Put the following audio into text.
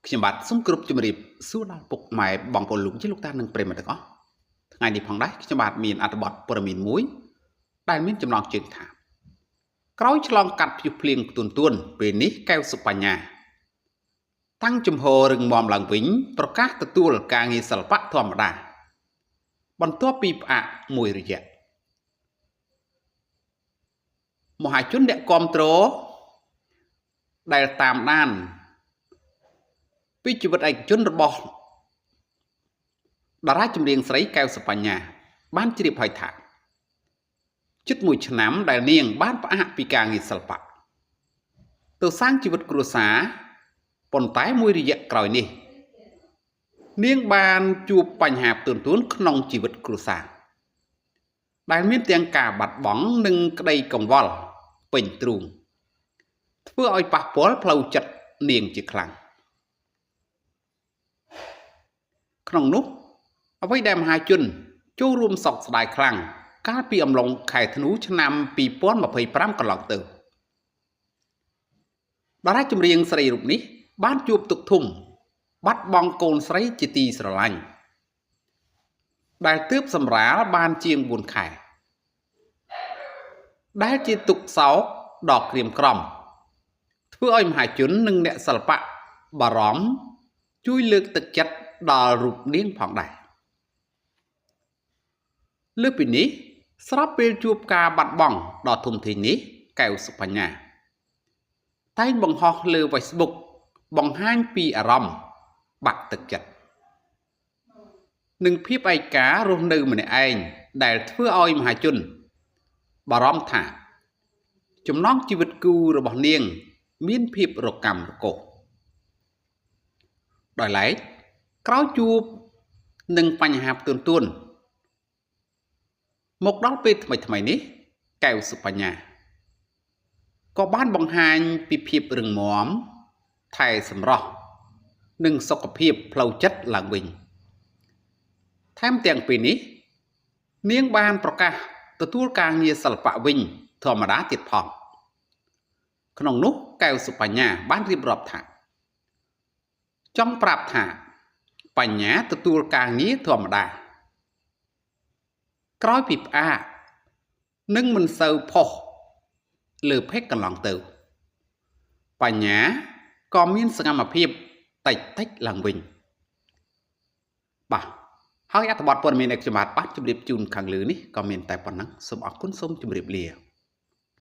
ខ្ញុំបាទសូមគោរពជំរាបសួរដល់ពុកម៉ែបងប្អូនលោកជាលោកតានិងប្រិយមិត្តទាំងអស់ថ្ងៃនេះផងដែរខ្ញុំបាទមានអត្ថបទព័ត៌មានមួយដែលមានចំណងជើងថាក្រោយឆ្លងកាត់ព្យុះភ្លៀងផ្ទួនពេលនេះកែវសុបញ្ញាតាំងជំហររឹងមាំឡើងវិញប្រកាសទទួលការងារសិល្បៈធម្មតាបន្ទាប់ពីផ្អាកមួយរយៈមហាជនអ្នកគាំទ្រដែលតាមដានពីជីវិតឯកជនរបស់តារាចម្រៀងស្រីកែវសុបញ្ញាបានជ្រាបហើយថាជិត1ឆ្នាំដែលនាងបានផ្អាកពីការងារសិល្បៈទៅសាងជីវិតគ្រួសារប៉ុន្តែមួយរយៈក្រោយនេះនាងបានជួបបញ្ហាផ្ទួនក្នុងជីវិតគ្រួសារដែលមានទាំងការបាត់បង់និងក្តីកង្វល់ពេញទ្រូងធ្វើឲ្យប៉ះពាល់ផ្លូវចិត្តនាងជាខ្លាំងក្នុងនោះអ្វីដែលមហាជនចូលរួមសោកស្ដាយខ្លាំងកាលពីអំឡុងខែធ្នូឆ្នាំ2025កន្លងទៅតារាចម្រៀងស្រីរូបនេះបានជួបទុក្ខធំបាត់បង់កូនស្រីជាទីស្រឡាញ់ដែលទើបសម្រាលបានជាង4ខែដែលជាទុក្ខសោកដ៏ក្រៀមក្រំធ្វើឲ្យមហាជននិងអ្នកសិល្បៈបារម្ភជួយលើកទឹកចិត្តដល់រូបនាងផងដែរលើសពីនេះស្របពេលជួបការបាត់បង់ដ៏ធំធេងនេះកែវសុបញ្ញាតែងបង្ហោះលើ Facebook បង្ហាញពីអារម្មណ៍បាក់ទឹកចិត្តនិងភាពឯការស់នៅម្នាក់ឯងដែលធ្វើឲ្យមហាជនបារម្ភថាចំណងជីវិតគូរបស់នាងមានភាពរកាំរកូសដោយឡែកក្រោយជួបនឹងបញ្ហាផ្ទួនមកដល់ពេលថ្មីនេះកែវសុបញ្ញាក៏បានបង្ហាញពីភាពរឹងមាំថែសម្រស់និងសុខភាពផ្លូវចិត្តឡើងវិញថែមទាំងពេលនេះនាងបានប្រកាសទទួលការងារសិល្បៈវិញធម្មតាទៀតផងក្នុងនោះកែវសុបញ្ញាបានរៀបរាប់ថាចង់ប្រាប់ថាបញ្ញាទទួលការងារធម្មតាក្រោយពីផ្អាកនឹងមិនសូវផុសលើផេកកន្លងទៅបញ្ញាក៏មានសកម្មភាពតិចឡើងវិញបាទហើយអត្ថបទព័ត៌មាននៃខ្ញុំបាទជម្រាបជូនខាងលើនេះក៏មានតែប៉ុណ្ណឹងសូមអរគុណសូមជម្រាបលា